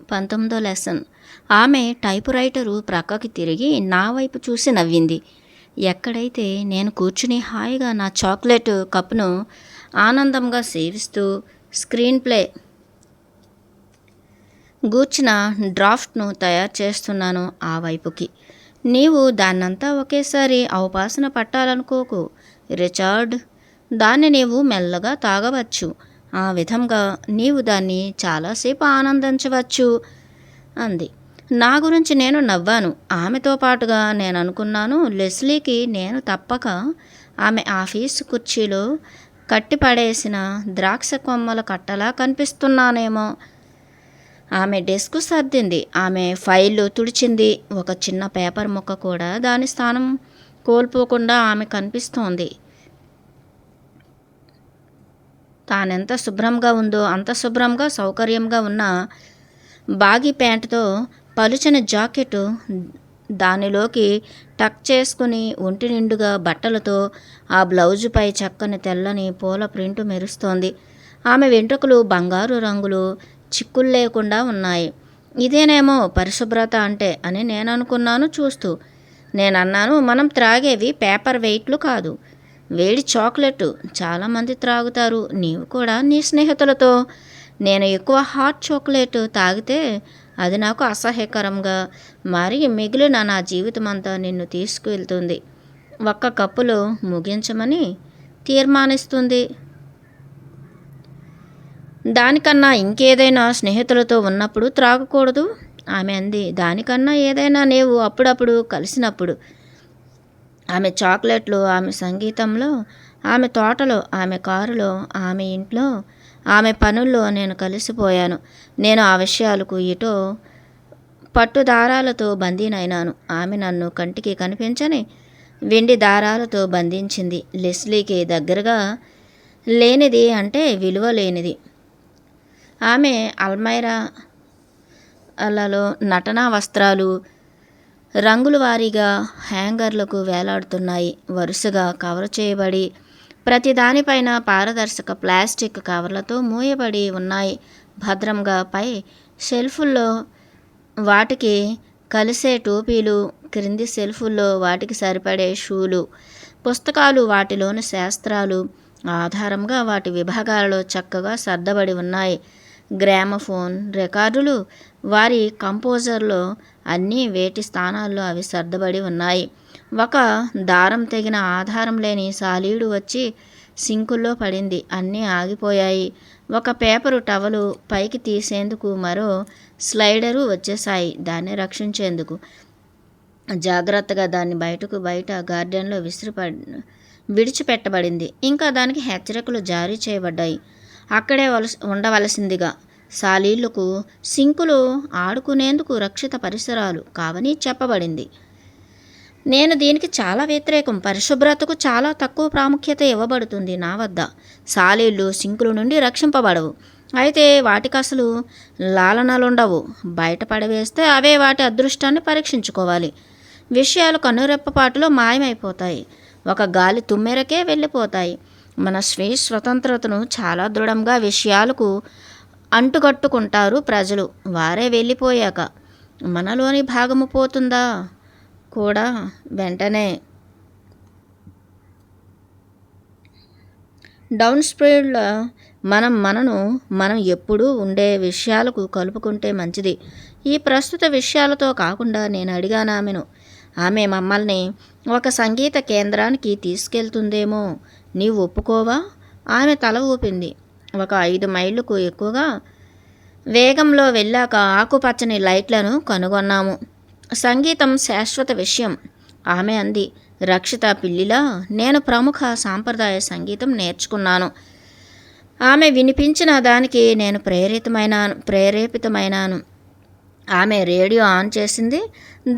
19వ lesson. ఆమె type writer ప్రక్కకి తిరిగి నా వైపు చూసి నవ్వింది. ఎక్కడైతే నేను కూర్చుని హాయిగా నా చాక్లెట్ కప్ను ఆనందంగా సేవిస్తూ స్క్రీన్ ప్లే గూర్చిన డ్రాఫ్ట్ను తయారు చేస్తున్నాను ఆ వైపుకి. నీవు దాన్నంతా ఒకేసారి అవపాసన పట్టాలనుకోకు రిచార్డ్. దాన్ని నీవు మెల్లగా తాగవచ్చు. ఆ విధంగా నీవు దాన్ని చాలాసేపు ఆనందించవచ్చు అంది. నా గురించి నేను నవ్వాను. ఆమెతో పాటుగా నేను అనుకున్నాను, లెస్లీకి నేను తప్పక ఆమె ఆఫీసు కుర్చీలో కట్టిపడేసిన ద్రాక్ష కొమ్మల కట్టలా కనిపిస్తున్నానేమో. ఆమె డెస్క్ సర్దింది. ఆమె ఫైళ్ళు తుడిచింది. ఒక చిన్న పేపర్ ముక్క కూడా దాని స్థానం కోల్పోకుండా ఆమె కనిపిస్తోంది. తానెంత శుభ్రంగా ఉందో అంత శుభ్రంగా సౌకర్యంగా ఉన్న బాగీ ప్యాంటుతో పలుచని జాకెట్ దానిలోకి టక్ చేసుకుని ఒంటి నిండుగా బట్టలతో ఆ బ్లౌజుపై చక్కని తెల్లని పూల ప్రింటు మెరుస్తోంది. ఆమె వెంట్రుకలు బంగారు రంగులు చిక్కులు లేకుండా ఉన్నాయి. ఇదేనేమో పరిశుభ్రత అంటే అని నేను అనుకున్నాను చూస్తూ. నేనన్నాను, మనం త్రాగేవి పేపర్ వెయిట్లు కాదు, వేడి చాక్లెట్. చాలామంది త్రాగుతారు, నీవు కూడా నీ స్నేహితులతో. నేను ఎక్కువ హాట్ చాక్లెట్ తాగితే అది నాకు అసహ్యకరంగా మరి మిగిలిన నా జీవితం అంతా నిన్ను తీసుకువెళ్తుంది. ఒక్క కప్పులో ముగించమని తీర్మానిస్తుంది. దానికన్నా ఇంకేదైనా స్నేహితులతో ఉన్నప్పుడు త్రాగకూడదు ఆమె అంది. దానికన్నా ఏదైనా నీవు అప్పుడప్పుడు కలిసినప్పుడు. ఆమె చాక్లెట్లు, ఆమె సంగీతంలో, ఆమె తోటలో, ఆమె కారులో, ఆమె ఇంట్లో, ఆమె పనుల్లో నేను కలిసిపోయాను. నేను ఆ విషయాలకు ఇటో పట్టు దారాలతో బందీనైనాను. ఆమె నన్ను కంటికి కనిపించని వెండి దారాలతో బంధించింది. లెస్లీకి దగ్గరగా లేనిది అంటే విలువ లేనిది. ఆమె అల్మైరాలలో నటనా వస్త్రాలు రంగుల వారీగా హ్యాంగర్లకు వేలాడుతున్నాయి. వరుసగా కవర్ చేయబడి ప్రతి దానిపైన పారదర్శక ప్లాస్టిక్ కవర్లతో మూయబడి ఉన్నాయి. భద్రంగా పై షెల్ఫుల్లో వాటికి కలిసే టోపీలు, క్రింది షెల్ఫుల్లో వాటికి సరిపడే షూలు, పుస్తకాలు వాటిలోని శాస్త్రాలు ఆధారంగా వాటి విభాగాలలో చక్కగా సర్దబడి ఉన్నాయి. గ్రామఫోన్ రికార్డులు వారి కంపోజర్లో అన్నీ వేటి స్థానాల్లో అవి సర్దబడి ఉన్నాయి. ఒక దారం తెగిన ఆధారం లేని సాలీడు వచ్చి సింకుల్లో పడింది. అన్నీ ఆగిపోయాయి. ఒక పేపరు టవలు పైకి తీసేందుకు మరో స్లైడరు వచ్చేశాయి దాన్ని రక్షించేందుకు. జాగ్రత్తగా దాన్ని బయట గార్డెన్లో విడిచిపెట్టబడింది. ఇంకా దానికి హెచ్చరికలు జారీ చేయబడ్డాయి. అక్కడే ఉండవలసిందిగా. సాలీళ్లకు సింకులు ఆడుకునేందుకు రక్షిత పరిసరాలు కావని చెప్పబడింది. నేను దీనికి చాలా వ్యతిరేకం. పరిశుభ్రతకు చాలా తక్కువ ప్రాముఖ్యత ఇవ్వబడుతుంది నా వద్ద. సాలీళ్ళు సింకుల నుండి రక్షింపబడవు. అయితే వాటికి అసలు లాలనలుండవు. బయట పడవేస్తే అవే వాటి అదృష్టాన్ని పరీక్షించుకోవాలి. విషయాలు కనురెప్పపాటులో మాయమైపోతాయి. ఒక గాలి తుమ్మెరకే వెళ్ళిపోతాయి. మన స్వీయ స్వతంత్రతను చాలా దృఢంగా విషయాలకు అంటుగట్టుకుంటారు ప్రజలు. వారే వెళ్ళిపోయాక మనలోని భాగము పోతుందా కూడా వెంటనే. డౌన్ స్ప్రీడ్లో మనం ఎప్పుడూ ఉండే విషయాలకు కలుపుకుంటే మంచిది. ఈ ప్రస్తుత విషయాలతో కాకుండా నేను అడిగాను ఆమెను. ఆమె మమ్మల్ని ఒక సంగీత కేంద్రానికి తీసుకెళ్తుందేమో. నీవు ఒప్పుకోవా? ఆమె తల ఊపింది. ఒక 5 మైళ్ళకు ఎక్కువగా వేగంలో వెళ్ళాక ఆకుపచ్చని లైట్లను కనుగొన్నాము. సంగీతం శాశ్వత విషయం ఆమె అంది. రక్షిత పిల్లిలా నేను ప్రముఖ సాంప్రదాయ సంగీతం నేర్చుకున్నాను. ఆమె వినిపించిన దానికి నేను ప్రేరేపితమైనాను. ఆమె రేడియో ఆన్ చేసింది.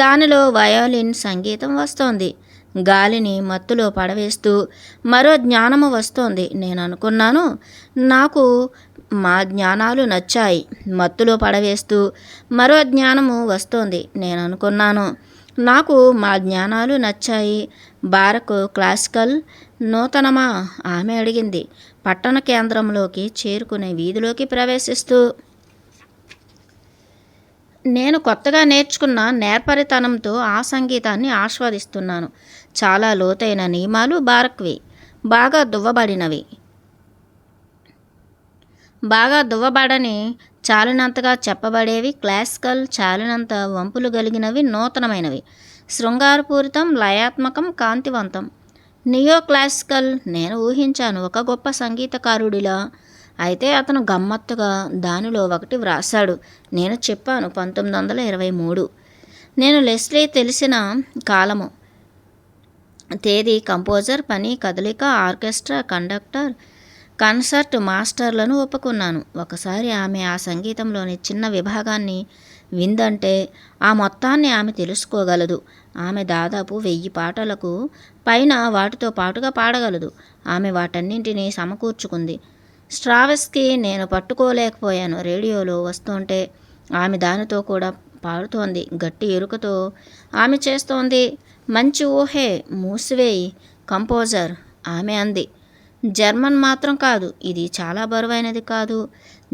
దానిలో వయోలిన్ సంగీతం వస్తోంది. గాలిని మత్తులో పడవేస్తూ మరో జ్ఞానము వస్తోంది. నేను అనుకున్నాను, నాకు మా జ్ఞానాలు నచ్చాయి. మత్తులో పడవేస్తూ మరో జ్ఞానము వస్తోంది. నేను అనుకున్నాను, నాకు మా జ్ఞానాలు నచ్చాయి. బారక్ క్లాసికల్ నూతనమా? ఆమె అడిగింది. పట్టణ కేంద్రంలోకి చేరుకునే వీధిలోకి ప్రవేశిస్తూ నేను కొత్తగా నేర్చుకున్న నేర్పరితనంతో ఆ సంగీతాన్ని ఆస్వాదిస్తున్నాను. చాలా లోతైన నియమాలు బారక్వి, బాగా దువ్వబడినవి. బాగా దువ్వబడని చాలినంతగా చెప్పబడేవి క్లాసికల్, చాలినంత వంపులు కలిగినవి నూతనమైనవి. శృంగారపూరితం, లయాత్మకం, కాంతివంతం. నియో క్లాసికల్ నేను ఊహించాను ఒక గొప్ప సంగీతకారుడిలా. అయితే అతను గమ్మత్తుగా దానిలో ఒకటి వ్రాశాడు. నేను చెప్పాను 1923. నేను లెస్లీ తెలిసిన కాలము, తేదీ, కంపోజర్, పని, కదలిక, ఆర్కెస్ట్రా, కండక్టర్, కన్సర్ట్ మాస్టర్లను ఒప్పుకున్నాను. ఒకసారి ఆమె ఆ సంగీతంలోని చిన్న విభాగాన్ని విందంటే ఆ మొత్తాన్ని ఆమె తెలుసుకోగలదు. ఆమె దాదాపు 1000 పాటలకు పైన వాటితో పాటుగా పాడగలదు. ఆమె వాటన్నింటినీ సమకూర్చుకుంది. స్ట్రావిన్స్కీ నేను పట్టుకోలేకపోయాను. రేడియోలో వస్తుంటే ఆమె దానితో కూడా పాడుతోంది. గట్టి ఎరుకతో ఆమె చేస్తోంది. మంచి ఊహే, మూసివేయి కంపోజర్, ఆమె అంది. జర్మన్ మాత్రం కాదు, ఇది చాలా బరువైనది కాదు.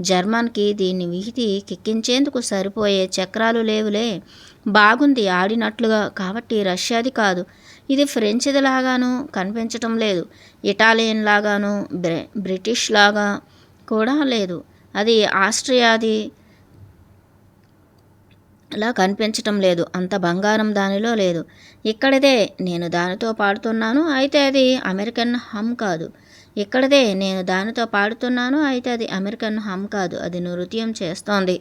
జర్మన్కి దీన్ని వీధి కెక్కించేందుకు సరిపోయే చక్రాలు లేవులే. బాగుంది ఆడినట్లుగా. కాబట్టి రష్యాది కాదు. ఇది ఫ్రెంచ్ది లాగాను కనిపించటం లేదు. ఇటాలియన్ లాగాను బ్రిటిష్ లాగా కూడా లేదు. అది ఆస్ట్రియాది లా కనిపించటం లేదు. అంత బంగారం దానిలో లేదు. ఇక్కడిదే నేను దానితో పాడుతున్నాను, అయితే అది అమెరికన్ హమ్ కాదు. ఇక్కడిదే నేను దానితో పాడుతున్నాను, అయితే అది అమెరికన్ హమ్ కాదు. అది నృత్యం చేస్తోంది.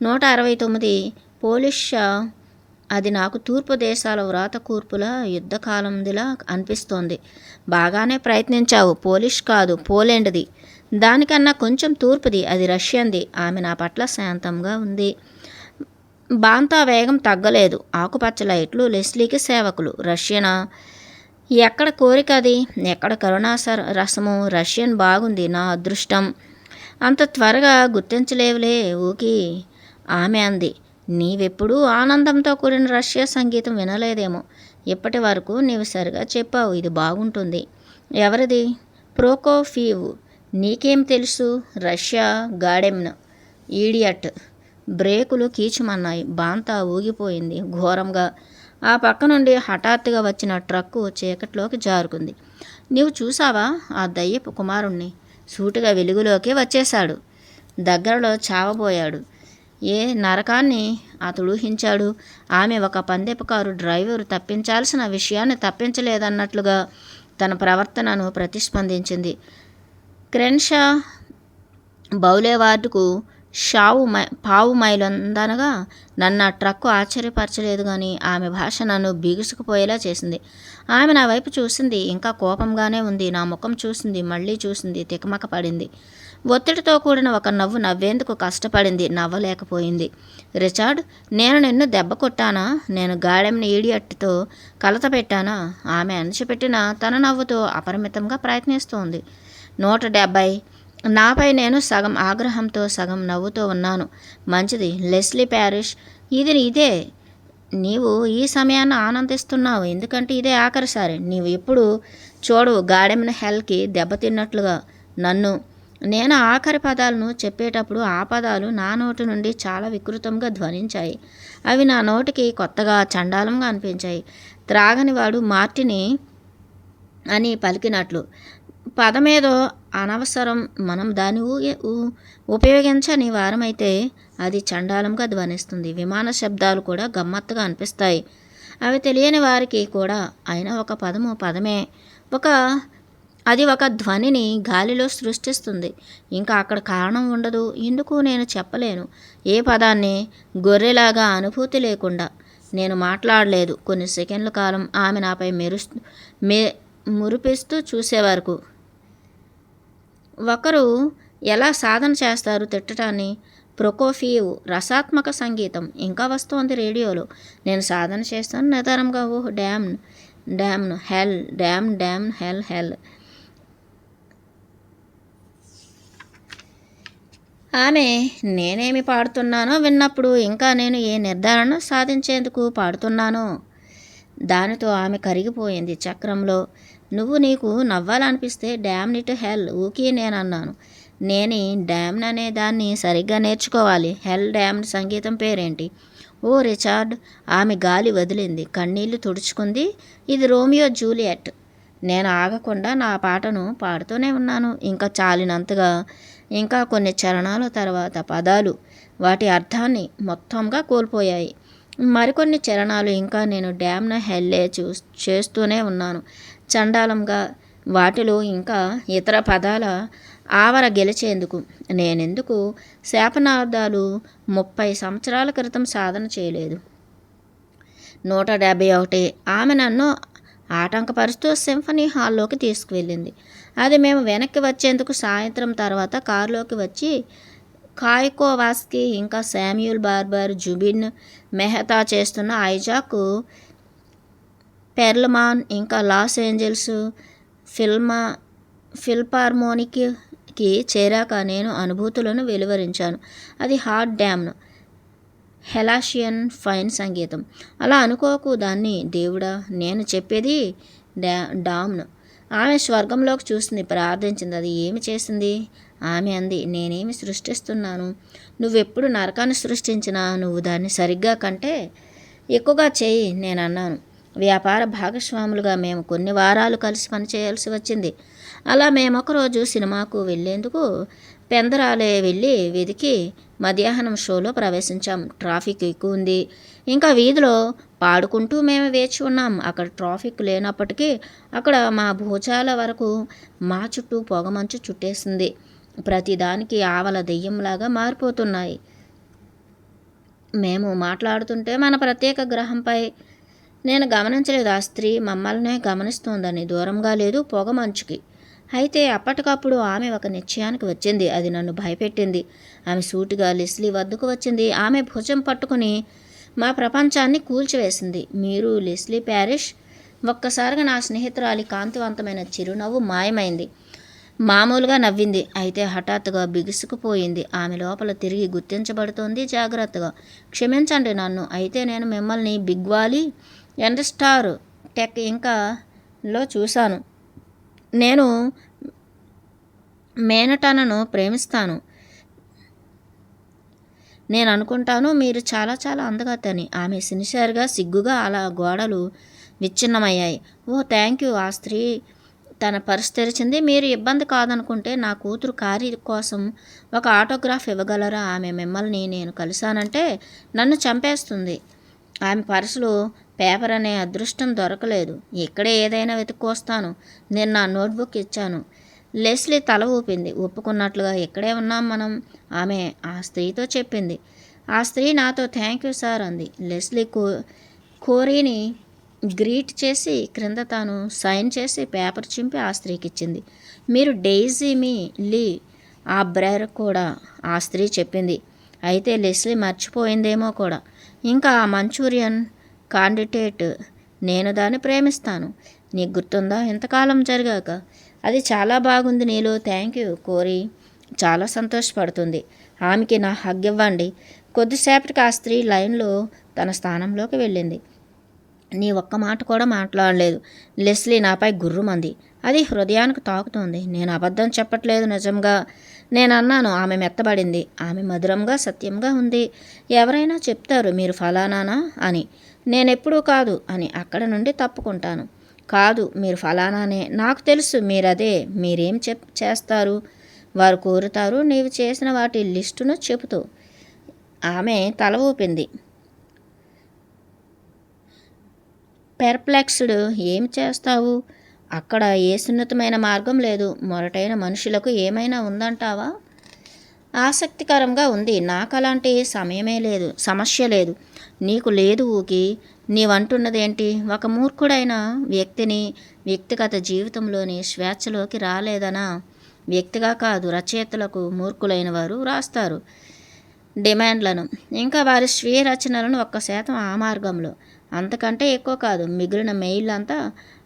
169 పోలిష్. అది నాకు తూర్పు దేశాల వ్రాత కూర్పుల యుద్ధకాలందిలా అనిపిస్తోంది. బాగానే ప్రయత్నించావు. పోలిష్ కాదు, పోలెండ్ది. దానికన్నా కొంచెం తూర్పుది. అది రష్యన్ది. ఆమె నా పట్ల శాంతంగా ఉంది. బాంతా వేగం తగ్గలేదు. ఆకుపచ్చ లైట్లు లెస్లీకి సేవకులు. రష్యనా? ఎక్కడ కోరిక అది? ఎక్కడ కరుణా రసము? రష్యన్ బాగుంది. నా అదృష్టం. అంత త్వరగా గుర్తించలేవులే ఊకి, ఆమె అంది. నీవెప్పుడూ ఆనందంతో కూడిన రష్యా సంగీతం వినలేదేమో. ఇప్పటి వరకు నీవు సరిగా చెప్పావు. ఇది బాగుంటుంది. ఎవరిది? ప్రోకోఫీవ్. నీకేం తెలుసు? రష్యా గాడెమ్న్. ఈడియట్. బ్రేకులు కీచుమన్నాయి. బాంతా ఊగిపోయింది ఘోరంగా. ఆ పక్క నుండి హఠాత్తుగా వచ్చిన ట్రక్కు చీకట్లోకి జారుకుంది. నీవు చూసావా ఆ దయ్యపు కుమారుణ్ణి? సూటిగా వెలుగులోకి వచ్చేశాడు. దగ్గరలో చావబోయాడు. ఏ నరకాన్ని అతడు ఊహించాడు? ఆమె ఒక పందెపు కారు డ్రైవరు తప్పించాల్సిన విషయాన్ని తప్పించలేదన్నట్లుగా తన ప్రవర్తనను ప్రతిస్పందించింది. క్రెన్షా బౌలేవార్డుకు పావు మైలుందనగా నన్ను ఆ ట్రక్కు ఆశ్చర్యపరచలేదు కానీ ఆమె భాష నన్ను బిగుసుకుపోయేలా చేసింది. ఆమె నా వైపు చూసింది. ఇంకా కోపంగానే ఉంది. నా ముఖం చూసింది, మళ్ళీ చూసింది. తికమక పడింది. ఒత్తిడితో కూడిన ఒక నవ్వు నవ్వేందుకు కష్టపడింది. నవ్వలేకపోయింది. రిచార్డ్, నేను నిన్ను దెబ్బ కొట్టానా? నేను గాడెమ్ని ఈడియట్తో కలత పెట్టానా? ఆమె అణచిపెట్టిన తన నవ్వుతో అపరిమితంగా ప్రయత్నిస్తోంది. 170. నాపై నేను సగం ఆగ్రహంతో సగం నవ్వుతో ఉన్నాను. మంచిది లెస్లీ ప్యారిష్, ఇదే నీవు ఈ సమయాన్ని ఆనందిస్తున్నావు. ఎందుకంటే ఇదే ఆఖరిసారి. నీవు ఎప్పుడు చూడవు గాడెమ్న హెల్కి దెబ్బతిన్నట్లుగా నన్ను. నేను ఆఖరి పదాలను చెప్పేటప్పుడు ఆ పదాలు నా నోటి నుండి చాలా వికృతంగా ధ్వనించాయి. అవి నా నోటికి కొత్తగా చండాలంగా అనిపించాయి. త్రాగనివాడు మార్టిని అని పలికినట్లు. పదమేదో అనవసరం. మనం దాన్ని ఉపయోగించని వారమైతే అది చండాలంగా ధ్వనిస్తుంది. విమాన శబ్దాలు కూడా గమ్మత్తుగా అనిపిస్తాయి. అవి తెలియని వారికి కూడా. అయినా ఒక పదము పదమే. అది ఒక ధ్వనిని గాలిలో సృష్టిస్తుంది. ఇంకా అక్కడ కారణం ఉండదు. ఎందుకు నేను చెప్పలేను. ఏ పదాన్ని గొర్రెలాగా అనుభూతి లేకుండా నేను మాట్లాడలేదు. కొన్ని సెకండ్ల కాలం ఆమె నాపై మురిపిస్తూ చూసేవరకు. ఒకరు ఎలా సాధన చేస్తారు తిట్టడాన్ని? ప్రొకోఫీవ్. రసాత్మక సంగీతం ఇంకా వస్తోంది రేడియోలో. నేను సాధన చేస్తాను నిదానంగా. ఓహ్ డ్యామ్ హెల్, డ్యామ్ హెల్. ఆమె నేనేమి పాడుతున్నానో విన్నప్పుడు ఇంకా నేను ఏ నిర్ధారణ సాధించేందుకు పాడుతున్నానో దానితో ఆమె కరిగిపోయింది చక్రంలో. నీకు నవ్వాలనిపిస్తే డ్యామ్ ఇట్ హెల్ ఊకి నేనన్నాను. నేను డ్యామ్న్ అనే దాన్ని సరిగ్గా నేర్చుకోవాలి. హెల్ డ్యామ్డ్ సంగీతం పేరేంటి? ఓ రిచార్డ్! ఆమె గాలి వదిలింది, కన్నీళ్లు తుడుచుకుంది. ఇది రోమియో జూలియట్. నేను ఆగకుండా నా పాటను పాడుతూనే ఉన్నాను. ఇంకా చాలినంతగా. ఇంకా కొన్ని చరణాల తర్వాత పదాలు వాటి అర్థాన్ని మొత్తంగా కోల్పోయాయి. మరికొన్ని చరణాలు ఇంకా నేను డ్యామ్ను హెల్లే చేస్తూనే ఉన్నాను చండాలంగా. వాటిలో ఇంకా ఇతర పదాల ఆవర గెలిచేందుకు నేనెందుకు శాపనార్థాలు 30 సంవత్సరాల క్రితం సాధన చేయలేదు. 171. ఆమె నన్ను ఆటంకపరుస్తూ సింఫనీ హాల్లోకి తీసుకువెళ్ళింది. అది మేము వెనక్కి వచ్చేందుకు సాయంత్రం తర్వాత కారులోకి వచ్చి కాయ్కోవాస్కీ ఇంకా శామ్యూల్ బార్బర్, జుబిన్ మెహతా చేస్తున్న ఐజాక్ పెర్ల్మాన్ ఇంకా లాస్ ఏంజల్స్ ఫిల్హార్మోనిక్కి చేరాక నేను అనుభూతులను వెలువరించాను. అది హాట్ డ్యామ్ను హెలాషియన్ ఫైన్ సంగీతం. అలా అనుకోకు దాన్ని దేవుడా. నేను చెప్పేది డామ్ను. ఆమె స్వర్గంలోకి చూసింది, ప్రార్థించింది. అది ఏమి చేసింది? ఆమె అంది, నేనేమి సృష్టిస్తున్నాను? నువ్వెప్పుడు నరకాన్ని సృష్టించినా నువ్వు దాన్ని సరిగ్గా కంటే ఎక్కువగా చేయి. నేనన్నాను. వ్యాపార భాగస్వాములుగా మేము కొన్ని వారాలు కలిసి పనిచేయాల్సి వచ్చింది. అలా మేమొకరోజు సినిమాకు వెళ్ళేందుకు పెందరాలే వెళ్ళి వెతికి మధ్యాహ్నం షోలో ప్రవేశించాం. ట్రాఫిక్ ఎక్కువ ఉంది. ఇంకా వీధిలో పాడుకుంటూ మేము వేచి ఉన్నాం. అక్కడ ట్రాఫిక్ లేనప్పటికీ అక్కడ మా భుజాల వరకు మా చుట్టూ పొగమంచు చుట్టేసింది. ప్రతిదానికి ఆవల దెయ్యంలాగా మారిపోతున్నాయి. మేము మాట్లాడుతుంటే మన ప్రత్యేక గ్రహంపై నేను గమనించలేదు. ఆ స్త్రీ మమ్మల్నే గమనిస్తోందని. దూరంగా లేదు, పొగ మంచుకి. అయితే అప్పటికప్పుడు ఆమె ఒక నిశ్చయానికి వచ్చింది. అది నన్ను భయపెట్టింది. ఆమె సూటిగా లెస్లీ వద్దకు వచ్చింది. ఆమె భుజం పట్టుకుని మా ప్రపంచాన్ని కూల్చివేసింది. మీరు లెస్లీ ప్యారిష్? ఒక్కసారిగా నా స్నేహితురాలి కాంతివంతమైన చిరునవ్వు మాయమైంది. మామూలుగా నవ్వింది. అయితే హఠాత్తుగా బిగుసుకుపోయింది. ఆమె లోపల తిరిగి గుర్తించబడుతోంది జాగ్రత్తగా. క్షమించండి నన్ను. అయితే నేను మిమ్మల్ని బిగ్ వాలీ ఎండ్ స్టార్ టెక్ ఇంకాలో చూశాను. నేను మేనటనను ప్రేమిస్తాను. నేను అనుకుంటాను మీరు చాలా చాలా అందగత్తని. ఆమె సిన్సియర్గా సిగ్గుగా అలా గోడలు విచ్ఛిన్నమయ్యాయి. ఓ థ్యాంక్ యూ. ఆ స్త్రీ తన పర్సు తెరిచింది. మీరు ఇబ్బంది కాదనుకుంటే నా కూతురు కారీ కోసం ఒక ఆటోగ్రాఫ్ ఇవ్వగలరా? ఆమె మిమ్మల్ని నేను కలిశానంటే నన్ను చంపేస్తుంది. ఆమె పర్సులో పేపర్ అనే అదృష్టం దొరకలేదు. ఇక్కడే ఏదైనా వెతుక్కొస్తాను. నేను నా నోట్బుక్ ఇచ్చాను. లెస్లీ తల ఊపింది, ఒప్పుకున్నట్లుగా. ఇక్కడే ఉన్నాం మనం, ఆమె ఆ స్త్రీతో చెప్పింది. ఆ స్త్రీ నాతో థ్యాంక్ యూ సార్ అంది. లెస్లీ కోరీని గ్రీట్ చేసి క్రింద తాను సైన్ చేసి పేపర్ చింపి ఆ స్త్రీకి ఇచ్చింది. మీరు డెయిజీ మీ లీ ఆ బ్రెర్ కూడా, ఆ స్త్రీ చెప్పింది. అయితే లెస్లీ మర్చిపోయిందేమో కూడా. ఇంకా ఆ మంచూరియన్ కాండిడేట్, నేను దాన్ని ప్రేమిస్తాను. నీకు గుర్తుందా? ఇంతకాలం జరిగాక. అది చాలా బాగుంది నీలో. Thank you. కోరి చాలా సంతోషపడుతుంది. ఆమెకి నా హగ్ ఇవ్వండి. కొద్దిసేపటికి ఆ స్త్రీ లైన్లో తన స్థానంలోకి వెళ్ళింది. నీ ఒక్క మాట కూడా మాట్లాడలేదు. లెస్లీ నాపై గుర్రుమంది. అది హృదయానికి తాకుతోంది. నేను అబద్ధం చెప్పట్లేదు, నిజంగా. నేనన్నాను. ఆమె మెత్తబడింది. ఆమె మధురంగా సత్యంగా ఉంది. ఎవరైనా చెప్తారు మీరు ఫలానానా అని. నేనెప్పుడూ కాదు అని. అక్కడ నుండి తప్పుకుంటాను. కాదు, మీరు ఫలానానే. నాకు తెలుసు మీరదే. మీరేం చేస్తారు వారు కోరుతారు. నీవు చేసిన వాటి లిస్టును చెబుతూ. ఆమె తల ఊపింది. పెర్ప్లెక్స్డ్. ఏం చేస్తావు? అక్కడ ఏ సున్నితమైన మార్గం లేదు. మొరటైన మనుషులకు ఏమైనా ఉందంటావా? ఆసక్తికరంగా ఉంది. నాకు అలాంటి సమస్య లేదు. నీకు లేదు ఊకి. నీవంటున్నదేంటి? ఒక మూర్ఖుడైన వ్యక్తిని వ్యక్తిగత జీవితంలోని స్వేచ్ఛలోకి రాలేదనా? వ్యక్తిగా కాదు, రచయితలకు మూర్ఖులైన వారు రాస్తారు డిమాండ్లను, ఇంకా వారి స్వీయ రచనలను 1% ఆ మార్గంలో, అంతకంటే ఎక్కువ కాదు. మిగిలిన మెయిల్ అంతా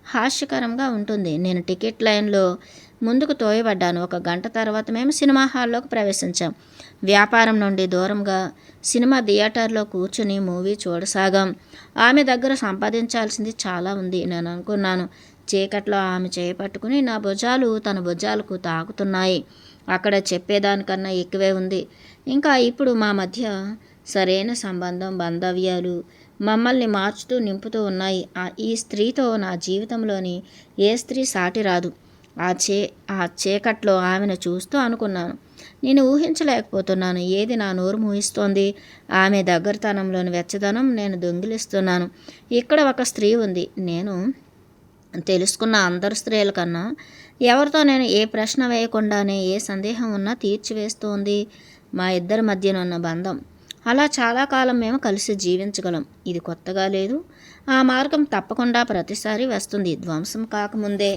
హాస్యకరంగా ఉంటుంది. నేను టికెట్ లైన్లో ముందుకు తోయబడ్డాను. 1 గంట తర్వాత మేము సినిమా హాల్లోకి ప్రవేశించాం. వ్యాపారం నుండి దూరంగా సినిమా థియేటర్లో కూర్చుని మూవీ చూడసాగాం. ఆమె దగ్గర సంపాదించాల్సింది చాలా ఉంది నేను అనుకున్నాను. చీకట్లో ఆమె చేపట్టుకుని నా భుజాలు తన భుజాలకు తాకుతున్నాయి. అక్కడ చెప్పేదానికన్నా ఎక్కువే ఉంది. ఇంకా ఇప్పుడు మా మధ్య సరైన సంబంధం, బాంధవ్యాలు మమ్మల్ని మార్చుతూ నింపుతూ ఉన్నాయి. ఈ స్త్రీతో నా జీవితంలోని ఏ స్త్రీ సాటి రాదు. ఆ చీకట్లో ఆమెను చూస్తూ అనుకున్నాను, నేను ఊహించలేకపోతున్నాను. ఏది నా నోరు మూయిస్తోంది? ఆమె దగ్గరతనంలోని వెచ్చదనం నేను దొంగిలిస్తున్నాను. ఇక్కడ ఒక స్త్రీ ఉంది. నేను తెలుసుకున్న అందరు స్త్రీల కన్నా ఎవరితో నేను ఏ ప్రశ్న వేయకుండానే ఏ సందేహం ఉన్నా తీర్చివేస్తోంది మా ఇద్దరి మధ్యనున్న బంధం. అలా చాలా కాలం మేము కలిసి జీవించగలం. ఇది కొత్తగా లేదు. ఆ మార్గం తప్పకుండా ప్రతిసారి వస్తుంది, ధ్వంసం కాకముందే.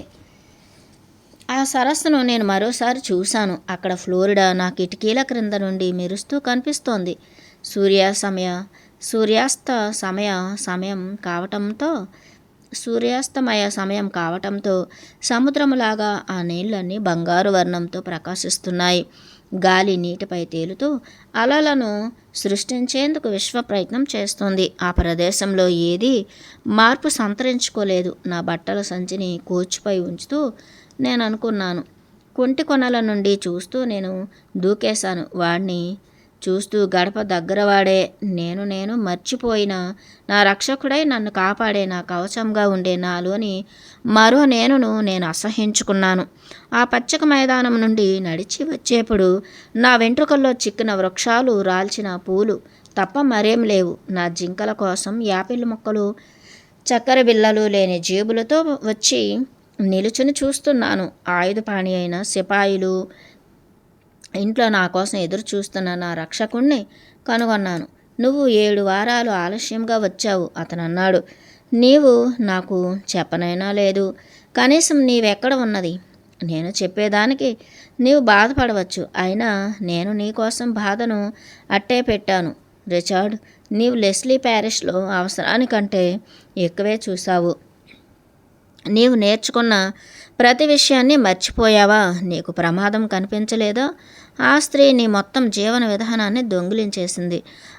ఆ సరస్సును నేను మరోసారి చూశాను. అక్కడ ఫ్లోరిడా నా కిటికీల క్రింద నుండి మెరుస్తూ కనిపిస్తోంది. సూర్యాస్తమయ సమయం కావటంతో సముద్రములాగా ఆ నీళ్లన్నీ బంగారు వర్ణంతో ప్రకాశిస్తున్నాయి. గాలి నీటిపై తేలుతూ అలలను సృష్టించేందుకు విశ్వ ప్రయత్నం చేస్తోంది. ఆ ప్రదేశంలో ఏదీ మార్పు సంతరించుకోలేదు. నా బట్టల సంచిని కోచ్పై ఉంచుతూ నేను అనుకున్నాను. కుంటి కొనల నుండి చూస్తూ నేను దూకేశాను. వాడిని చూస్తూ గడప దగ్గరవాడే నేను మర్చిపోయిన నా రక్షకుడై నన్ను కాపాడే నా కవచంగా ఉండే నాలోని మరో నేను అసహ్యించుకున్నాను. ఆ పచ్చిక మైదానం నుండి నడిచి వచ్చేప్పుడు నా వెంట్రుకల్లో చిక్కిన వృక్షాలు రాల్చిన పూలు తప్ప మరేం లేవు. నా జింకల కోసం యాపిల్ మొక్కలు, చక్కెర బిళ్ళలు లేని జేబులతో వచ్చి నిలుచుని చూస్తున్నాను. ఆయుధపాణి అయిన సిపాయిలు ఇంట్లో నా కోసం ఎదురు చూస్తున్న నా రక్షకుణ్ణి కనుగొన్నాను. నువ్వు 7 వారాలు ఆలస్యంగా వచ్చావు, అతను అన్నాడు. నీవు నాకు చెప్పనైనా లేదు. కనీసం నీవెక్కడ ఉన్నది? నేను చెప్పేదానికి నీవు బాధపడవచ్చు. అయినా నేను నీకోసం బాధను అట్టే పెట్టాను. రిచర్డ్, నీవు లెస్లీ ప్యారిస్లో అవసరానికంటే ఎక్కువే చూశావు. నీవు నేర్చుకున్న ప్రతి విషయాన్ని మర్చిపోయావా? నీకు ప్రమాదం కనిపించలేదా? ఆ స్త్రీ నీ మొత్తం జీవన విధానాన్ని దొంగిలించేసింది.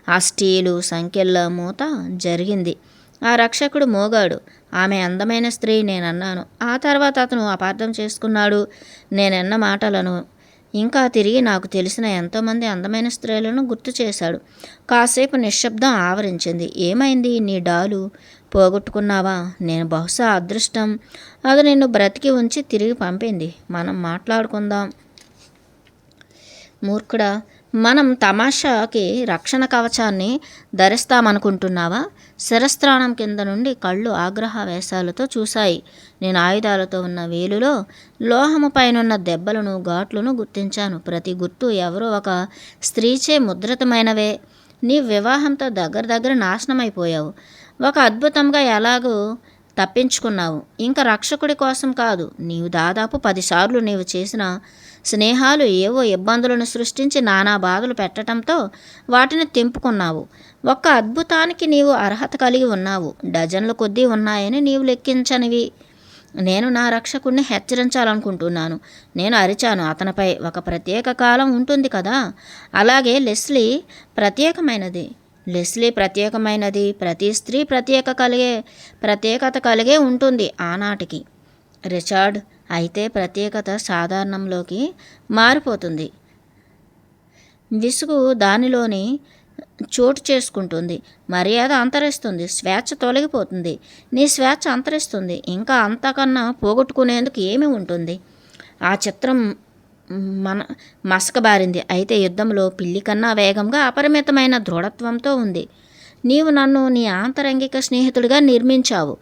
ఆ స్టీలు సంఖ్యల మూత జరిగింది. ఆ రక్షకుడు మోగాడు. ఆమె అందమైన స్త్రీ నేనన్నాను. ఆ తర్వాత అతను అపార్థం చేసుకున్నాడు నేనన్న మాటలను. ఇంకా తిరిగి నాకు తెలిసిన ఎంతోమంది అందమైన స్త్రీలను గుర్తు చేశాడు. కాసేపు నిశ్శబ్దం ఆవరించింది. ఏమైంది? నీ డాలు పోగొట్టుకున్నావా? నేను బహుశా అదృష్టం అది నిన్ను బ్రతికి ఉంచి తిరిగి పంపింది. మనం మాట్లాడుకుందాం. మూర్ఖుడా, మనం తమాషాకి రక్షణ కవచాన్ని ధరిస్తామనుకుంటున్నావా? శిరస్త్రాణం కింద నుండి కళ్ళు ఆగ్రహవేశాలతో చూశాయి. నేను ఆయుధాలతో ఉన్న వేలులో లోహము పైనున్న దెబ్బలను, ఘాట్లను గుర్తించాను. ప్రతి గుర్తు ఎవరో ఒక స్త్రీచే ముద్రితమైనవే. నీ వివాహంతో దగ్గర నాశనమైపోయావు. ఒక అద్భుతంగా ఎలాగో తప్పించుకున్నావు. ఇంకా రక్షకుడి కోసం కాదు. నీవు దాదాపు 10 సార్లు నీవు చేసిన స్నేహాలు ఏవో ఇబ్బందులను సృష్టించి నానా బాధలు పెట్టడంతో వాటిని తెంపుకున్నావు. ఒక్క అద్భుతానికి నీవు అర్హత కలిగి ఉన్నావు. డజన్ల కొద్దీ ఉన్నాయని నీవు లెక్కించనివి. నేను నా రక్షకుడిని హెచ్చరించాలనుకుంటున్నాను. నేను అరిచాను. అతనిపై ఒక ప్రత్యేక కాలం ఉంటుంది కదా, అలాగే లెస్లీ ప్రత్యేకమైనది. ప్రతి స్త్రీ ప్రత్యేకత కలిగే ఉంటుంది ఆనాటికి. రిచర్డ్, అయితే ప్రత్యేకత సాధారణంలోకి మారిపోతుంది. విసుగు దానిలోని చోటు చేసుకుంటుంది. మర్యాద అంతరిస్తుంది. స్వేచ్ఛ తొలగిపోతుంది. నీ స్వేచ్ఛ అంతరిస్తుంది. ఇంకా అంతకన్నా పోగొట్టుకునేందుకు ఏమి ఉంటుంది? ఆ చిత్రం మసకబారింది. అయితే యుద్ధంలో పిల్లి కన్నా వేగంగా అపరిమితమైన దృఢత్వంతో ఉంది. నీవు నన్ను నీ ఆంతరంగిక స్నేహితుడిగా నిర్మించావు.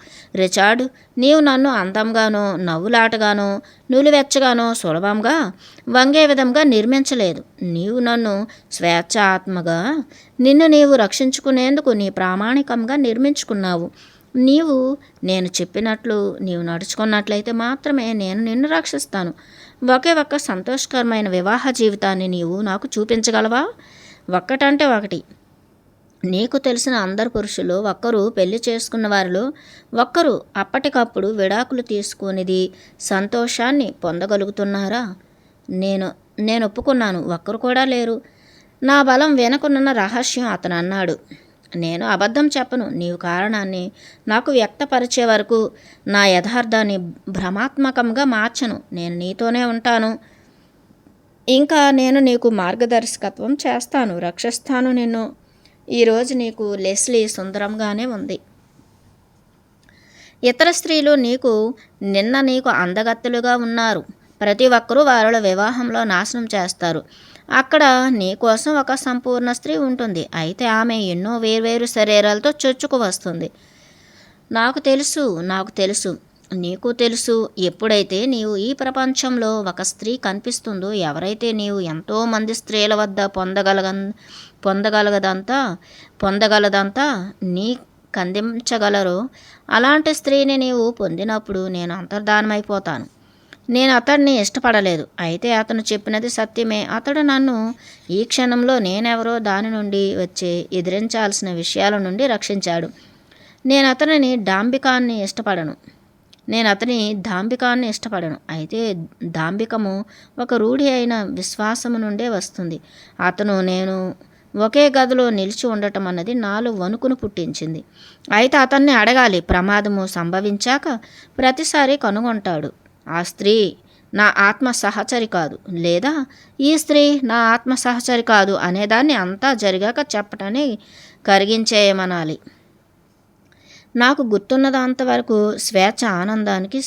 రిచర్డ్, నీవు నన్ను అందంగానో, నవ్వులాటగానో, నులివెచ్చగానో, సులభంగా వంగే విధంగా నిర్మించలేదు. నీవు నన్ను స్వేచ్ఛాత్మగా, నిన్ను నీవు రక్షించుకునేందుకు నీ ప్రామాణికంగా నిర్మించుకున్నావు. నేను చెప్పినట్లు నీవు నడుచుకున్నట్లయితే మాత్రమే నేను నిన్ను రక్షిస్తాను. ఒకే ఒక్క సంతోషకరమైన వివాహ జీవితాన్ని నీవు నాకు చూపించగలవా? ఒక్కటంటే ఒకటి. నీకు తెలిసిన అందరు పురుషులు ఒక్కరు పెళ్లి చేసుకున్న వారిలో ఒక్కరు అప్పటికప్పుడు విడాకులు తీసుకునేది సంతోషాన్ని పొందగలుగుతున్నారా? నేను ఒప్పుకున్నాను. ఒక్కరు కూడా లేరు. నా బలం వెనుకనున్న రహస్యం అతను అన్నాడు. నేను అబద్ధం చెప్పను. నీవు కారణాన్ని నాకు వ్యక్తపరిచే వరకు నా యథార్థాన్ని భ్రమాత్మకంగా మార్చను. నేను నీతోనే ఉంటాను. ఇంకా నేను నీకు మార్గదర్శకత్వం చేస్తాను, రక్షిస్తాను నిన్ను. ఈరోజు నీకు లెస్లీ సుందరంగానే ఉంది. ఇతర స్త్రీలు నీకు అందగత్తెలుగా ఉన్నారు. ప్రతి ఒక్కరూ వారిలో వివాహంలో నాశనం చేస్తారు. అక్కడ నీ కోసం ఒక సంపూర్ణ స్త్రీ ఉంటుంది. అయితే ఆమె ఎన్నో వేర్వేరు శరీరాలతో చొచ్చుకు వస్తుంది. నాకు తెలుసు, నీకు తెలుసు. ఎప్పుడైతే నీవు ఈ ప్రపంచంలో ఒక స్త్రీ కనిపిస్తుందో, ఎవరైతే నీవు ఎంతోమంది స్త్రీల వద్ద పొందగలదంతా నీ కందించగలరో అలాంటి స్త్రీని నీవు పొందినప్పుడు నేను అంతర్ధానమైపోతాను. నేను అతడిని ఇష్టపడలేదు, అయితే అతను చెప్పినది సత్యమే. అతడు నన్ను ఈ క్షణంలో నేనెవరో దాని నుండి వచ్చే ఎదిరించాల్సిన విషయాల నుండి రక్షించాడు. నేను అతని దాంభికాన్ని ఇష్టపడను. అయితే దాంభికము ఒక రూఢి అయిన విశ్వాసము నుండే వస్తుంది. నేను ఒకే గదిలో నిలిచి ఉండటం అన్నది నాలో వణుకును పుట్టించింది. అయితే అతన్ని అడగాలి. ప్రమాదము సంభవించాక ప్రతిసారి కనుగొంటాడు, ఆ స్త్రీ నా ఆత్మ సహచరి కాదు, లేదా ఈ స్త్రీ నా ఆత్మ సహచరి కాదు అనేదాన్ని అంతా జరిగాక చెప్పటాన్ని కరిగించేయమనాలి. నాకు గుర్తున్నంత వరకు స్వేచ్ఛ ఆనందానికి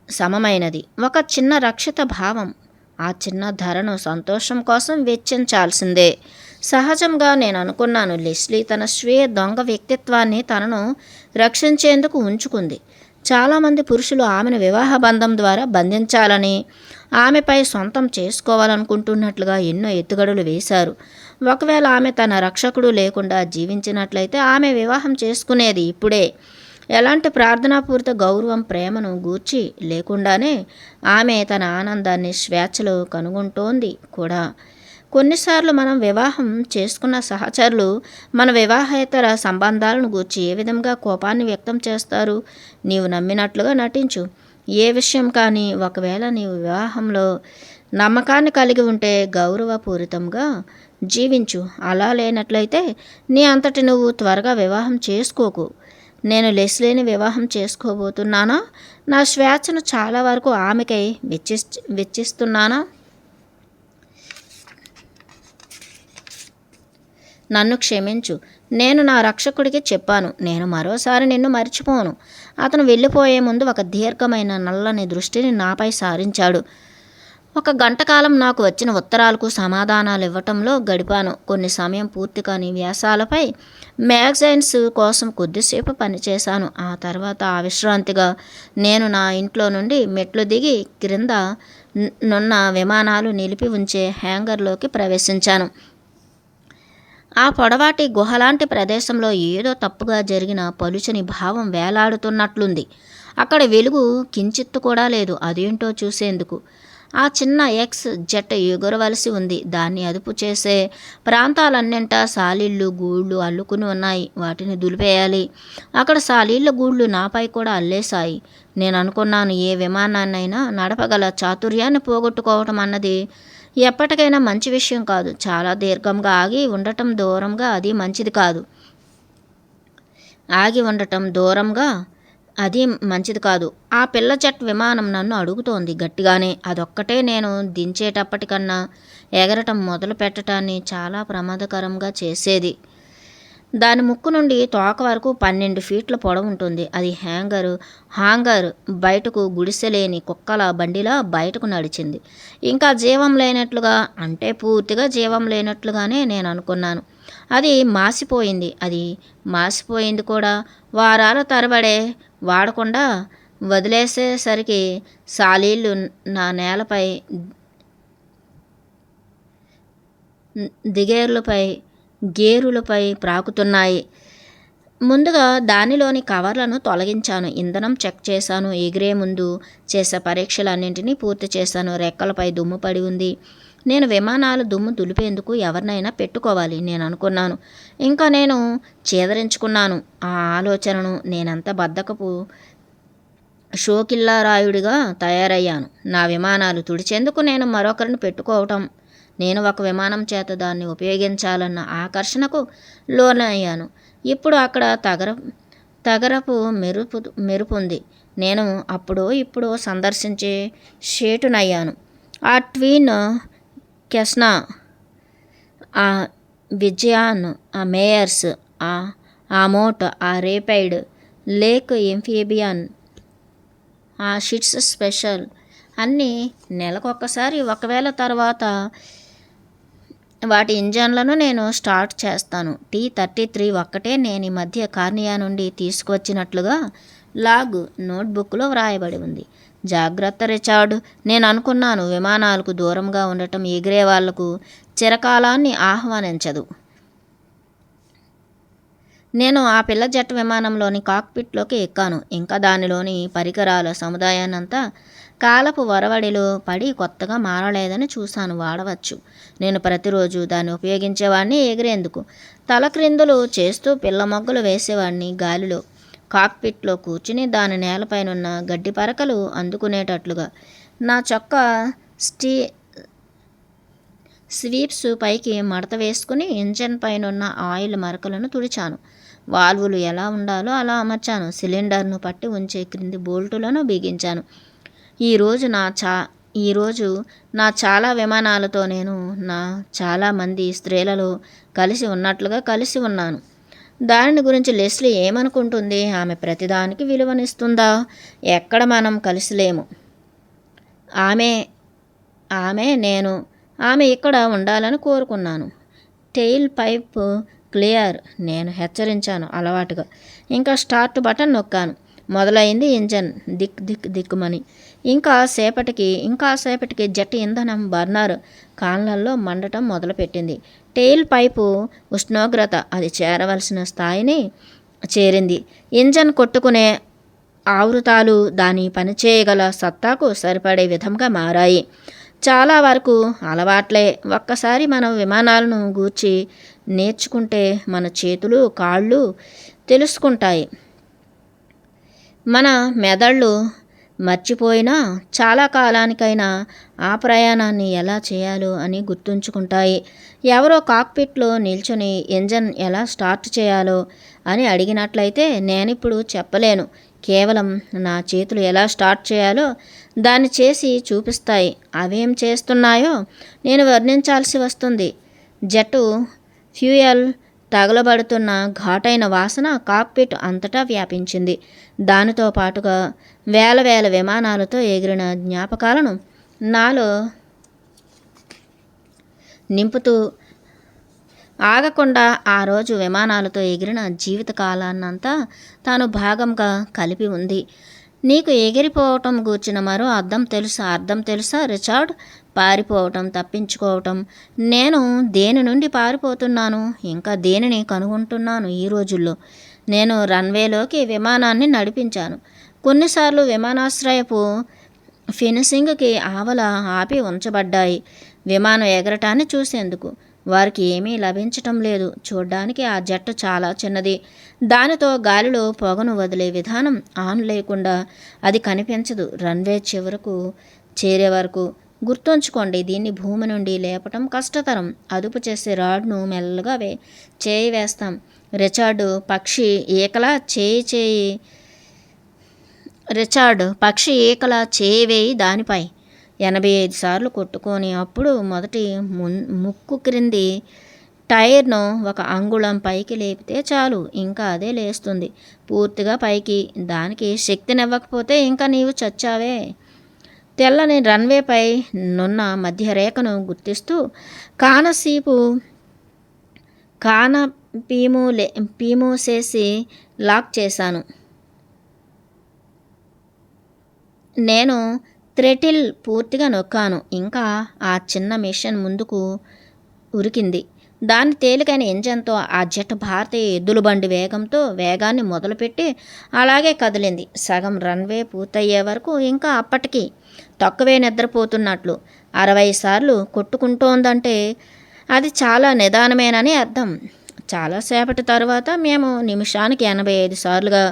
సమమైనది. ఒక చిన్న రక్షిత భావం. ఆ చిన్న ధరను సంతోషం కోసం వెచ్చించాల్సిందే. సహజంగా నేను అనుకున్నాను, లెస్లీ తన స్వీయ దొంగ వ్యక్తిత్వాన్ని తనను రక్షించేందుకు ఉంచుకుంది. చాలామంది పురుషులు ఆమెను వివాహ బంధం ద్వారా బంధించాలని, ఆమెపై సొంతం చేసుకోవాలనుకుంటున్నట్లుగా ఎన్నో ఎత్తుగడలు వేశారు. ఒకవేళ ఆమె తన రక్షకుడు లేకుండా జీవించినట్లయితే ఆమె వివాహం చేసుకునేది ఇప్పుడే. ఎలాంటి ప్రార్థనాపూరిత గౌరవం, ప్రేమను గూర్చి లేకుండానే ఆమె తన ఆనందాన్ని స్వేచ్ఛలో కనుగొంటోంది కూడా. కొన్నిసార్లు మనం వివాహం చేసుకున్న సహచరులు మన వివాహేతర సంబంధాలను గూర్చి ఏ విధంగా కోపాన్ని వ్యక్తం చేస్తారు. నీవు నమ్మినట్లుగా నటించు. ఏ విషయం కానీ, ఒకవేళ నీవు వివాహంలో నమ్మకాన్ని కలిగి ఉంటే గౌరవపూరితంగా జీవించు. అలా లేనట్లయితే నీ అంతటి నువ్వు త్వరగా వివాహం చేసుకోకు. నేను లెస్లీని వివాహం చేసుకోబోతున్నానా? నా స్వేచ్ఛను చాలా వరకు ఆమెకై వెచ్చిస్తున్నానా? నన్ను క్షమించు. నేను నా రక్షకుడికి చెప్పాను, నేను మరోసారి నిన్ను మర్చిపోను. అతను వెళ్ళిపోయే ముందు ఒక దీర్ఘమైన నల్లని దృష్టిని నాపై సారించాడు. 1 గంట కాలం నాకు వచ్చిన ఉత్తరాలకు సమాధానాలు ఇవ్వటంలో గడిపాను. కొన్ని సమయం పూర్తి కాని వ్యాసాలపై మ్యాగజైన్స్ కోసం కొద్దిసేపు పనిచేశాను. ఆ తర్వాత విశ్రాంతిగా నేను నా ఇంట్లో నుండి మెట్లు దిగి క్రింద నున్న విమానాలు నిలిపి ఉంచే హ్యాంగర్లోకి ప్రవేశించాను. ఆ పొడవాటి గుహలాంటి ప్రదేశంలో ఏదో తప్పుగా జరిగిన పలుచని భావం వేలాడుతున్నట్లుంది. అక్కడ వెలుగు కించిత్తు కూడా లేదు. అదేంటో చూసేందుకు ఆ చిన్న ఎక్స్ జెట్ ఎగురవలసి ఉంది. దాన్ని అదుపు చేసే ప్రాంతాలన్నింటా సాలీళ్ళు గూళ్ళు అల్లుకుని ఉన్నాయి. వాటిని దులిపేయాలి. అక్కడ సాలీళ్ళ గూళ్ళు నాపై కూడా అల్లేశాయి. నేను అనుకున్నాను, ఏ విమానాన్నైనా నడపగల చాతుర్యాన్ని పోగొట్టుకోవటం అన్నది ఎప్పటికైనా మంచి విషయం కాదు. చాలా దీర్ఘంగా ఆగి ఉండటం దూరంగా అది మంచిది కాదు. ఆ పిల్ల జెట్ విమానం నన్ను అడుగుతోంది గట్టిగానే. అదొక్కటే నేను దించేటప్పటికన్నా ఎగరటం మొదలు పెట్టడాన్ని చాలా ప్రమాదకరంగా చేసేది. దాని ముక్కు నుండి తోక వరకు 12 ఫీట్ల పొడవు ఉంటుంది. అది హాంగర్ బయటకు గుడిసెలేని కుక్కల బండిలా బయటకు నడిచింది. ఇంకా జీవం లేనట్లుగా, అంటే పూర్తిగా జీవం లేనట్లుగానే నేను అనుకున్నాను. అది మాసిపోయింది కూడా. వారాల తరబడే వాడకుండా వదిలేసేసరికి సాలీళ్ళు నా నేలపై గేరులపై ప్రాకుతున్నాయి. ముందుగా దానిలోని కవర్లను తొలగించాను. ఇంధనం చెక్ చేశాను. ఎగిరే ముందు చేసే పరీక్షలన్నింటినీ పూర్తి చేశాను. రెక్కలపై దుమ్ము పడి ఉంది. నేను విమానాలు దుమ్ము దులిపేందుకు ఎవరినైనా పెట్టుకోవాలి నేను అనుకున్నాను. ఇంకా నేను చేదరించుకున్నాను ఆ ఆలోచనను. నేనంత బద్ధకపు షోకిల్లారాయుడిగా తయారయ్యాను. నా విమానాలు తుడిచేందుకు నేను మరొకరిని పెట్టుకోవటం, నేను ఒక విమానం చేత దాన్ని ఉపయోగించాలన్న ఆకర్షణకు లోనయ్యాను. ఇప్పుడు అక్కడ తగరపు మెరుపుంది. నేను అప్పుడో ఇప్పుడో సందర్శించే షేటునయ్యాను. ఆ ట్వీన్ కెస్నా, ఆ విజయాన్, ఆ మేయర్స్, ఆ ఆమోట్, ఆ రేపైడ్, లేక్ ఎంఫీబియన్, ఆ షిట్స్ స్పెషల్ అన్నీ నెలకొకసారి, ఒకవేళ తర్వాత వాటి ఇంజన్లను నేను స్టార్ట్ చేస్తాను. T-33 ఒక్కటే నేను ఈ మధ్య కార్నియా నుండి తీసుకువచ్చినట్లుగా లాగ్ నోట్బుక్లో వ్రాయబడి ఉంది. జాగ్రత్త రిచార్డ్, నేను అనుకున్నాను, విమానాలకు దూరంగా ఉండటం ఎగిరే వాళ్లకు చిరకాలాన్ని ఆహ్వానించదు. నేను ఆ పిల్ల జెట్ విమానంలోని కాక్పిట్లోకి ఎక్కాను. ఇంకా దానిలోని పరికరాల సముదాయాన్నంతా కాలపు వరవడిలో పడి కొత్తగా మారలేదని చూశాను. వాడవచ్చు. నేను ప్రతిరోజు దాన్ని ఉపయోగించేవాడిని ఎగిరేందుకు. తలక్రిందులు చేస్తూ పిల్ల మొగ్గలు వేసేవాడిని గాలిలో. కాక్పిట్లో కూర్చుని దాని నేలపైనున్న గడ్డి పరకలు అందుకునేటట్లుగా నా చొక్కా స్వీప్స్ పైకి మడత వేసుకుని ఇంజన్ పైనున్న ఆయిల్ మరకలను తుడిచాను. వాల్వులు ఎలా ఉండాలో అలా అమర్చాను. సిలిండర్ను పట్టి ఉంచే క్రింది బోల్టులను బిగించాను. ఈరోజు నా చాలా విమానాలతో నేను నా చాలామంది స్త్రీలలో కలిసి ఉన్నట్లుగా కలిసి ఉన్నాను. దానిని గురించి లెస్లీ ఏమనుకుంటుంది? ఆమె ప్రతిదానికి విలువనిస్తుందా? ఎక్కడ మనం కలిసి లేము. ఆమె ఇక్కడ ఉండాలని కోరుకున్నాను. టెయిల్ పైప్ క్లియర్, నేను హెచ్చరించాను అలవాటుగా. ఇంకా స్టార్ట్ బటన్ నొక్కాను. మొదలైంది ఇంజన్ దిక్కుమని. ఇంకాసేపటికి జెట్ ఇంధనం బర్నర్ కాళ్ళల్లో మండటం మొదలుపెట్టింది. టెయిల్ పైపు ఉష్ణోగ్రత అది చేరవలసిన స్థాయిని చేరింది. ఇంజన్ కొట్టుకునే ఆవృతాలు దాని పనిచేయగల సత్తాకు సరిపడే విధంగా మారాయి. చాలా వరకు అలవాట్లే. ఒక్కసారి మనం విమానాలను గూర్చి నేర్చుకుంటే మన చేతులు కాళ్ళు తెలుసుకుంటాయి. మన మెదళ్ళు మర్చిపోయినా చాలా కాలానికైనా ఆ ప్రయాణాన్ని ఎలా చేయాలో అని గుర్తుంచుకుంటాయి. ఎవరో కాక్పిట్లో నిల్చుని ఇంజన్ ఎలా స్టార్ట్ చేయాలో అని అడిగినట్లయితే నేనిప్పుడు చెప్పలేను. కేవలం నా చేతులు ఎలా స్టార్ట్ చేయాలో దాన్ని చేసి చూపిస్తాయి. అవేం చేస్తున్నాయో నేను వర్ణించాల్సి వస్తుంది. జెట్ ఫ్యూయల్ తగలబడుతున్న ఘాటైన వాసన కాక్పిట్ అంతటా వ్యాపించింది. దానితో పాటుగా వేల విమానాలతో ఎగిరిన జ్ఞాపకాలను నాలో నింపుతూ ఆగకుండా ఆ రోజు విమానాలతో ఎగిరిన జీవితకాలాన్నంతా తాను భాగంగా కలిపి ఉంది. నీకు ఎగిరిపోవటం గూర్చిన మరో అర్థం తెలుసా రిచార్డ్? పారిపోవటం, తప్పించుకోవటం. నేను దేని నుండి పారిపోతున్నాను, ఇంకా దేనిని కనుగొంటున్నాను ఈ రోజుల్లో? నేను రన్వేలోకి విమానాన్ని నడిపించాను. కొన్నిసార్లు విమానాశ్రయపు ఫినిషింగ్కి ఆవల ఆపి ఉంచబడ్డాయి విమానం ఎగరటాన్ని చూసేందుకు. వారికి ఏమీ లభించటం లేదు. చూడ్డానికి ఆ జెట్ చాలా చిన్నది. దానితో గాలిలో పొగను వదిలే విధానం ఆన్ లేకుండా అది కనిపించదు రన్వే చివరకు చేరే వరకు. గుర్తుంచుకోండి, దీన్ని భూమి నుండి లేపటం కష్టతరం. అదుపు చేసే రాడ్ను మెల్లగా చేయి వేస్తాం. రిచార్డ్ పక్షి ఈకలా చేయి వేయి దానిపై 85 సార్లు కొట్టుకొని అప్పుడు మొదటి ముక్కు క్రింది టైర్ను 1 అంగుళం పైకి లేపితే చాలు, ఇంకా అదే లేస్తుంది పూర్తిగా పైకి. దానికి శక్తినివ్వకపోతే ఇంకా నీవు చచ్చావే. తెల్లని రన్వేపై నున్న మధ్యరేఖను గుర్తిస్తూ పీమూసేసి లాక్ చేశాను. నేను థ్రెటిల్ పూర్తిగా నొక్కాను. ఇంకా ఆ చిన్న మిషన్ ముందుకు ఉరికింది. దాని తేలికైన ఇంజన్తో ఆ జెట్ భారతీయ ఎద్దుల బండి వేగంతో వేగాన్ని మొదలుపెట్టి అలాగే కదిలింది. సగం రన్వే పూర్తయ్యే వరకు ఇంకా అప్పటికి తక్కువే నిద్రపోతున్నట్లు. 60 సార్లు కొట్టుకుంటోందంటే అది చాలా నిదానమేనని అర్థం. చాలాసేపటి తరువాత మేము నిమిషానికి 85 సార్లుగా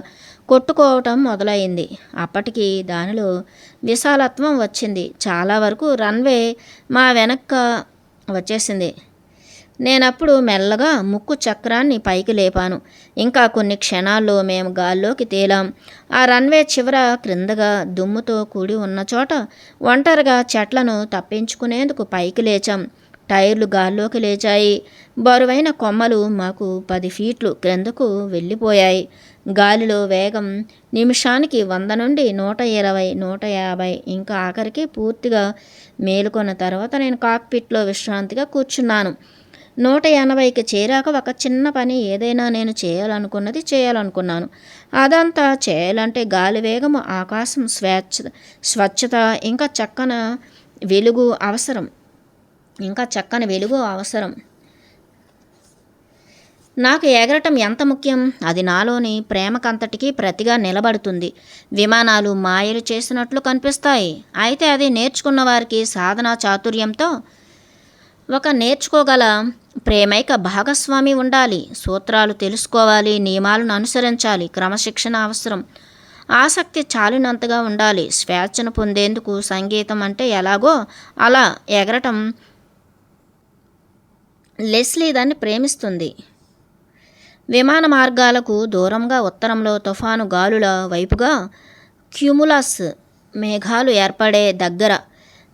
కొట్టుకోవటం మొదలైంది. అప్పటికి దానిలో విశాలత్వం వచ్చింది. చాలా వరకు రన్వే మా వెనక్క వచ్చేసింది. నేనప్పుడు మెల్లగా ముక్కు చక్రాన్ని పైకి లేపాను. ఇంకా కొన్ని క్షణాల్లో మేము గాల్లోకి తేలాం. ఆ రన్వే చివర క్రిందగా దుమ్ముతో కూడి ఉన్న చోట ఒంటరిగా చెట్లను తప్పించుకునేందుకు పైకి లేచాం. టైర్లు గాల్లోకి లేచాయి. బరువైన కొమ్మలు మాకు 10 ఫీట్లు క్రిందకు వెళ్ళిపోయాయి. గాలిలో వేగం నిమిషానికి 100 నుండి 120, 150, ఇంకా ఆఖరికి పూర్తిగా మేలుకొన్న తర్వాత నేను కాక్పిట్లో విశ్రాంతిగా కూర్చున్నాను. 180కి చేరాక ఒక చిన్న పని, ఏదైనా నేను చేయాలనుకున్నాను. అదంతా చేయాలంటే గాలి వేగము, ఆకాశం స్వచ్ఛత, ఇంకా చక్కని వెలుగు అవసరం. నాకు ఎగరటం ఎంత ముఖ్యం? అది నాలోని ప్రేమకంతటికీ ప్రతిగా నిలబడుతుంది. విమానాలు మాయలు చేసినట్లు కనిపిస్తాయి. అయితే అది నేర్చుకున్న వారికి సాధనా చాతుర్యంతో ఒక నేర్చుకోగల ప్రేమైక భాగస్వామి ఉండాలి. సూత్రాలు తెలుసుకోవాలి, నియమాలను అనుసరించాలి, క్రమశిక్షణ అవసరం, ఆసక్తి చాలినంతగా ఉండాలి. స్వేచ్ఛను పొందేందుకు సంగీతం అంటే ఎలాగో అలా ఎగరటం. లెస్లీ దాన్ని ప్రేమిస్తుంది. విమాన మార్గాలకు దూరంగా ఉత్తరంలో తుఫాను గాలుల వైపుగా క్యూములస్ మేఘాలు ఏర్పడే దగ్గర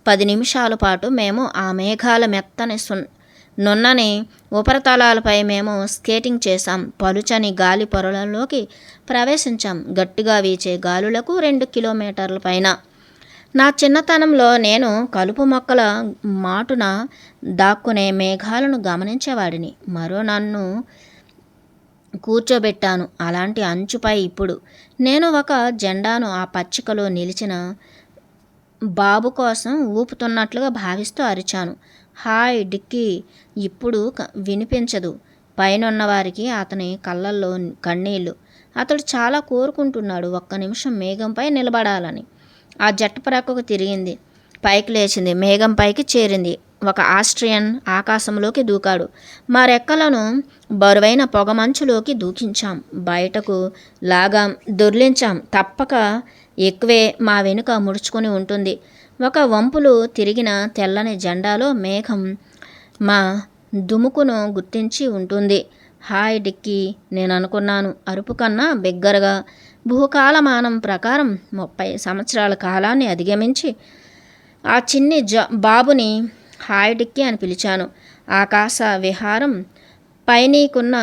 10 నిమిషాల పాటు మేము ఆ మేఘాల మెత్తని నున్నని ఉపరితలాలపై మేము స్కేటింగ్ చేశాం. పలుచని గాలి పొరలలోకి ప్రవేశించాం. గట్టిగా వీచే గాలులకు 2 కిలోమీటర్ల పైన. నా చిన్నతనంలో నేను కలుపు మొక్కల మాటున దాక్కునే మేఘాలను గమనించేవాడిని. నన్ను కూర్చోబెట్టాను అలాంటి అంచుపై. ఇప్పుడు నేను ఒక జెండాను ఆ పచ్చికలో నిలిచిన బాబు కోసం ఊపుతున్నట్లుగా భావిస్తూ అరిచాను, హాయ్ డిక్కీ. ఇప్పుడు వినిపించదు. పైనున్న వారికి అతని కళ్ళల్లో కన్నీళ్ళు. అతడు చాలా కోరుకుంటున్నాడు. 1 నిమిషం మేఘంపై నిలబడాలని. ఆ జట్టు ప్రక్కకు తిరిగింది. పైకి లేచింది. మేఘం పైకి చేరింది. ఒక ఆస్ట్రియన్ ఆకాశంలోకి దూకాడు. మా రెక్కలను బరువైన పొగమంచులోకి దూకించాం. బయటకు లాగాం, దొర్లించాం. తప్పక ఎక్కువే మా వెనుక ముడుచుకొని ఉంటుంది. ఒక వంపులు తిరిగిన తెల్లని జెండాలో మేఘం మా దుముకును గుర్తించి ఉంటుంది. హాయ్ డిక్కీ, నేను అనుకున్నాను. అరుపు కన్నా బిగ్గరగా. భూకాలమానం ప్రకారం 30 సంవత్సరాల కాలాన్ని అధిగమించి ఆ చిన్ని బాబుని హాయ్ డిక్కీ అని పిలిచాను. ఆకాశ విహారం పై నీకున్న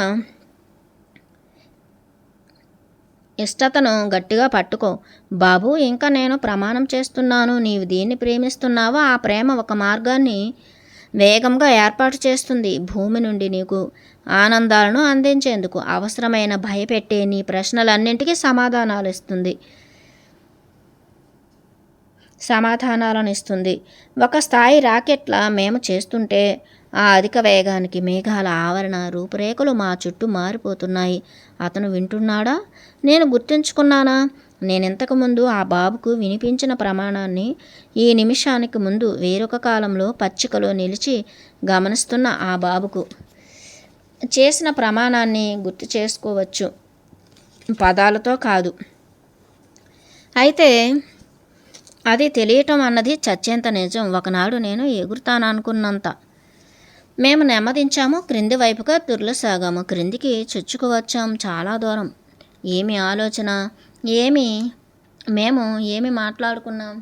ఇష్టతను గట్టిగా పట్టుకో బాబు. ఇంకా నేను ప్రమాణం చేస్తున్నాను, నీవు దీన్ని ప్రేమిస్తున్నావో ఆ ప్రేమ ఒక మార్గాన్ని వేగంగా ఏర్పాటు చేస్తుంది. భూమి నుండి నీకు ఆనందాలను అందించేందుకు అవసరమైన భయపెట్టే నీ ప్రశ్నలన్నింటికీ సమాధానాలను ఇస్తుంది. ఒక స్థాయి రాకెట్లా మేము చేస్తుంటే ఆ అధిక వేగానికి మేఘాల ఆవరణ రూపురేఖలు మా చుట్టూ మారిపోతున్నాయి. అతను వింటున్నాడా? నేను గుర్తుంచుకున్నానా? నేనింతకుముందు ఆ బాబుకు వినిపించిన ప్రమాణాన్ని ఈ నిమిషానికి ముందు వేరొక కాలంలో పచ్చికలో నిలిచి గమనిస్తున్న ఆ బాబుకు చేసిన ప్రమాణాన్ని గుర్తు చేసుకోవచ్చు, పదాలతో కాదు. అయితే అది తెలియటం అన్నది చచ్చేంత నిజం. ఒకనాడు నేను ఎగురుతాననుకున్నంత మేము నెమ్మదించాము. క్రింది వైపుగా దుర్లసాగాము. క్రిందికి చొచ్చుకు వచ్చాం. చాలా దూరం. ఏమి ఆలోచన, మేము ఏమి మాట్లాడుకున్నాం.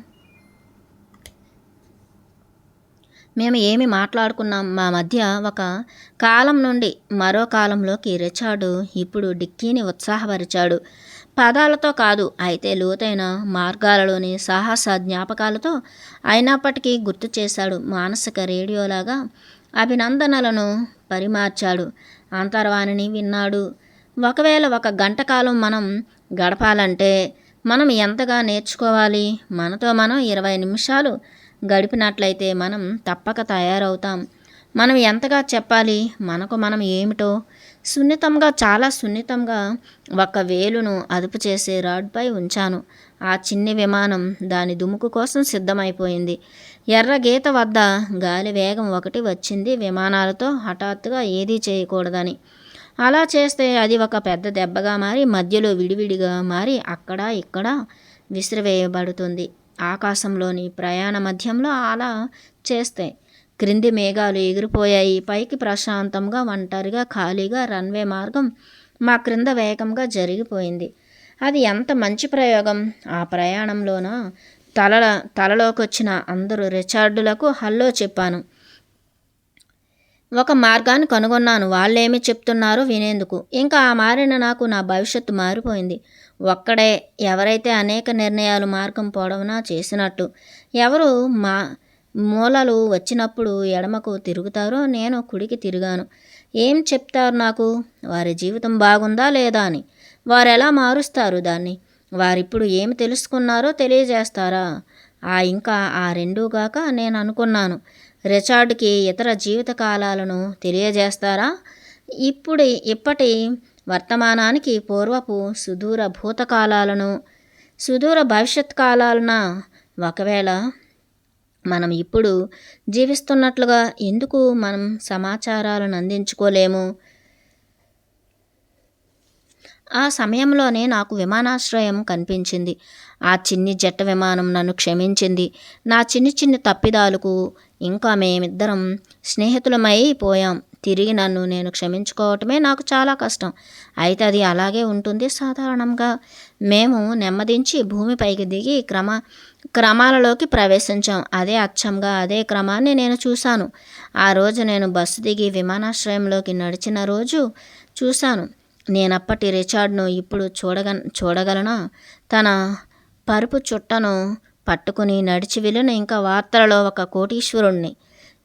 మా మధ్య ఒక కాలం నుండి మరో కాలంలోకి రిచార్డు ఇప్పుడు డిక్కీని ఉత్సాహపరిచాడు. పదాలతో కాదు, అయితే లోతైన మార్గాలలోని సాహస జ్ఞాపకాలతో అయినప్పటికీ గుర్తు చేశాడు. మానసిక రేడియోలాగా అభినందనలను పరిమార్చాడు. అంతర్వాణిని విన్నాడు. ఒకవేళ 1 గంట కాలం మనం గడపాలంటే మనం ఎంతగా నేర్చుకోవాలి? మనతో మనం 20 నిమిషాలు గడిపినట్లయితే మనం తప్పక తయారవుతాం. మనం ఎంతగా చెప్పాలి మనకు మనం ఏమిటో? సున్నితంగా, చాలా సున్నితంగా ఒక వేలును అదుపు చేసే రాడ్పై ఉంచాను. ఆ చిన్ని విమానం దాని దుముకు కోసం సిద్ధమైపోయింది. ఎర్ర గీత వద్ద గాలి వేగం 1 వచ్చింది. విమానాలతో హఠాత్తుగా ఏదీ చేయకూడదని. అలా చేస్తే అది ఒక పెద్ద దెబ్బగా మారి మధ్యలో విడివిడిగా మారి అక్కడ ఇక్కడ విసిరివేయబడుతుంది. ఆకాశంలోని ప్రయాణ మధ్యంలో అలా చేస్తే క్రింది మేఘాలు ఎగిరిపోయాయి. పైకి ప్రశాంతంగా, ఒంటరిగా, ఖాళీగా రన్వే మార్గం మా క్రింద వేగంగా జరిగిపోయింది. అది ఎంత మంచి ప్రయోగం! ఆ ప్రయాణంలోన తలలోకొచ్చిన అందరూ రిచార్డులకు హల్లో చెప్పాను. ఒక మార్గాన్ని కనుగొన్నాను. వాళ్ళేమి చెప్తున్నారో వినేందుకు. ఇంకా ఆ మారిన నాకు నా భవిష్యత్తు మారిపోయింది. ఒక్కడే ఎవరైతే అనేక నిర్ణయాలు మార్గం పొడవునా చేసినట్టు, ఎవరు మా మూలలు వచ్చినప్పుడు ఎడమకు తిరుగుతారో నేను కుడికి తిరిగాను. ఏం చెప్తారు నాకు? వారి జీవితం బాగుందా లేదా అని. వారెలా మారుస్తారు దాన్ని? వారిప్పుడు ఏమి తెలుసుకున్నారో తెలియజేస్తారా? ఇంకా ఆ రెండూగాక నేను అనుకున్నాను, రిచార్డ్కి ఇతర జీవిత కాలాలను తెలియజేస్తారా? ఇప్పటి వర్తమానానికి పూర్వపు సుదూర భూతకాలాలను, సుదూర భవిష్యత్ కాలాలన? ఒకవేళ మనం ఇప్పుడు జీవిస్తున్నట్లుగా ఎందుకు మనం సమాచారాలను అందించుకోలేము? ఆ సమయంలోనే నాకు విమానాశ్రయం కనిపించింది. ఆ చిన్ని జెట్ విమానం నన్ను క్షమించింది. నా చిన్ని తప్పిదాలకు. ఇంకా మేమిద్దరం స్నేహితులమై పోయాం. తిరిగి నన్ను నేను క్షమించుకోవటమే నాకు చాలా కష్టం. అయితే అది అలాగే ఉంటుంది సాధారణంగా. మేము నెమ్మదించి భూమిపైకి దిగి క్రమాలలోకి ప్రవేశించాం. అచ్చంగా అదే క్రమాన్ని నేను చూశాను. ఆ రోజు నేను బస్సు దిగి విమానాశ్రయంలోకి నడిచిన రోజు చూశాను. నేనప్పటి రిచార్డ్ను ఇప్పుడు చూడగలనా? తన పరుపు చుట్టను పట్టుకుని నడిచి వెళ్ళిన ఇంకా వార్తలలో ఒక కోటీశ్వరుణ్ణి.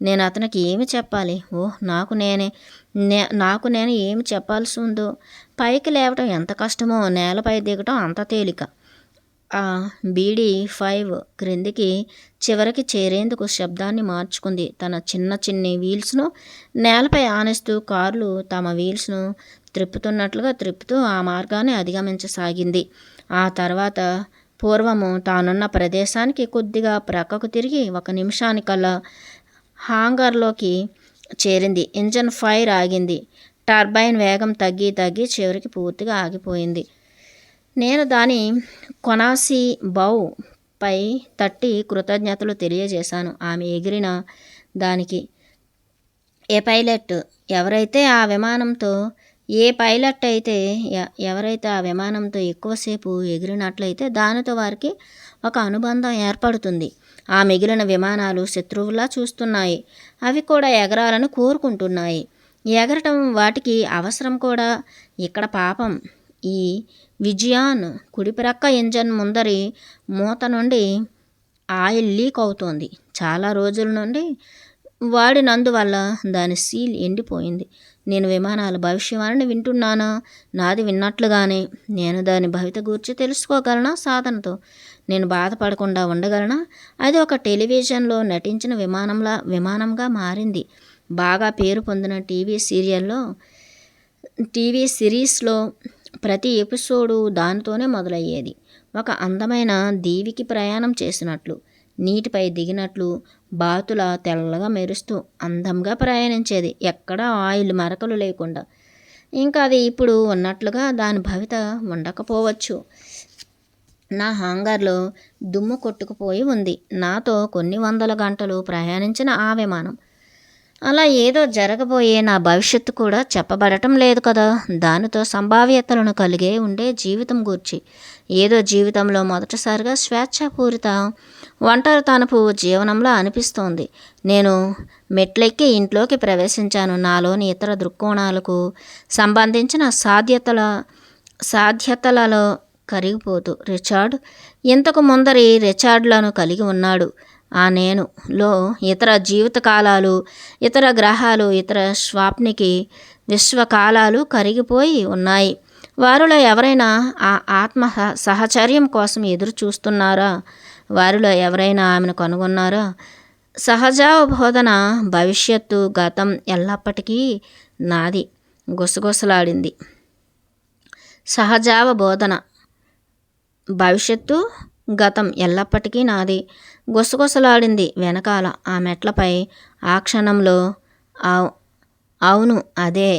నేను అతనికి ఏమి చెప్పాలి? నాకు నేను ఏమి చెప్పాల్సి ఉందో. పైకి లేవటం ఎంత కష్టమో, నేలపై దిగటం అంత తేలిక. ఆ బీడీ 5 క్రిందికి చివరికి చేరేందుకు శబ్దాన్ని మార్చుకుంది. తన చిన్ని వీల్స్ను నేలపై ఆనిస్తూ కార్లు తమ వీల్స్ను త్రిప్పుతూ ఆ మార్గాన్ని అధిగమించసాగింది. ఆ తర్వాత పూర్వము తానున్న ప్రదేశానికి కొద్దిగా ప్రక్కకు తిరిగి 1 నిమిషానికల్లా హాంగర్లోకి చేరింది. ఇంజన్ ఫైర్ ఆగింది. టర్బైన్ వేగం తగ్గి చివరికి పూర్తిగా ఆగిపోయింది. నేను దాని కొనాసి బౌ పై తట్టి కృతజ్ఞతలు తెలియజేశాను. ఆమె ఎగిరిన దానికి. ఎవరైతే ఆ విమానంతో ఎక్కువసేపు ఎగిరినట్లయితే దానితో వారికి ఒక అనుబంధం ఏర్పడుతుంది. ఆ మిగిలిన విమానాలు శత్రువులా చూస్తున్నాయి. అవి కూడా ఎగరాలని కోరుకుంటున్నాయి. ఎగరటం వాటికి అవసరం కూడా. ఇక్కడ పాపం ఈ విజయాన్ కుడిప్రక్క ఇంజన్ ముందరి మూత నుండి ఆయిల్ లీక్ అవుతోంది. చాలా రోజుల నుండి వాడినందువల్ల దాని సీల్ ఎండిపోయింది. నేను విమానాల భవిష్యవాణిని వింటున్నానా? నాది విన్నట్లుగానే. నేను దాని భవిత గూర్చి తెలుసుకోగలనా? సాధనతో నేను బాధపడకుండా ఉండగలనా? అది ఒక టెలివిజన్లో నటించిన విమానంగా మారింది. బాగా పేరు పొందిన టీవీ సిరీస్లో ప్రతి ఎపిసోడు దానితోనే మొదలయ్యేది. ఒక అందమైన దీవికి ప్రయాణం చేసినట్లు, నీటిపై దిగినట్లు, బాతుల తెల్లగా మెరుస్తూ అందంగా ప్రయాణించేది. ఎక్కడా ఆయిల్ మరకలు లేకుండా. ఇంకా అది ఇప్పుడు ఉన్నట్లుగా దాని భవిత ఉండకపోవచ్చు. నా హాంగర్లో దుమ్ము కొట్టుకుపోయి ఉంది. నాతో కొన్ని వందల గంటలు ప్రయాణించిన ఆ విమానం. అలా ఏదో జరగబోయే నా భవిష్యత్తు కూడా చెప్పబడటం లేదు కదా. దానితో సంభావ్యతలను కలిగే ఉండే జీవితం గూర్చి. ఏదో జీవితంలో మొదటిసారిగా స్వేచ్ఛాపూరిత ఒంటరితనపు జీవనంలా అనిపిస్తోంది. నేను మెట్లెక్కి ఇంట్లోకి ప్రవేశించాను. నాలోని ఇతర దృక్కోణాలకు సంబంధించిన సాధ్యతలలో కరిగిపోతూ రిచార్డ్ ఇంతకు ముందరి రిచార్డ్లను కలిగి ఉన్నాడు. ఆ నేనులో ఇతర జీవితకాలాలు, ఇతర గ్రహాలు, ఇతర స్వాప్నికి విశ్వకాలాలు కరిగిపోయి ఉన్నాయి. వారిలో ఎవరైనా ఆ ఆత్మ సహచర్యం కోసం ఎదురు చూస్తున్నారా? వారిలో ఎవరైనా ఆమెను కనుగొన్నారా? సహజావబోధన భవిష్యత్తు గతం ఎల్లప్పటికీ నాది గుసగుసలాడింది. సహజావబోధన భవిష్యత్తు గతం ఎల్లప్పటికీ నాది గుసగుసలాడింది వెనకాల ఆ మెట్లపై. ఆ క్షణంలో అవును అదే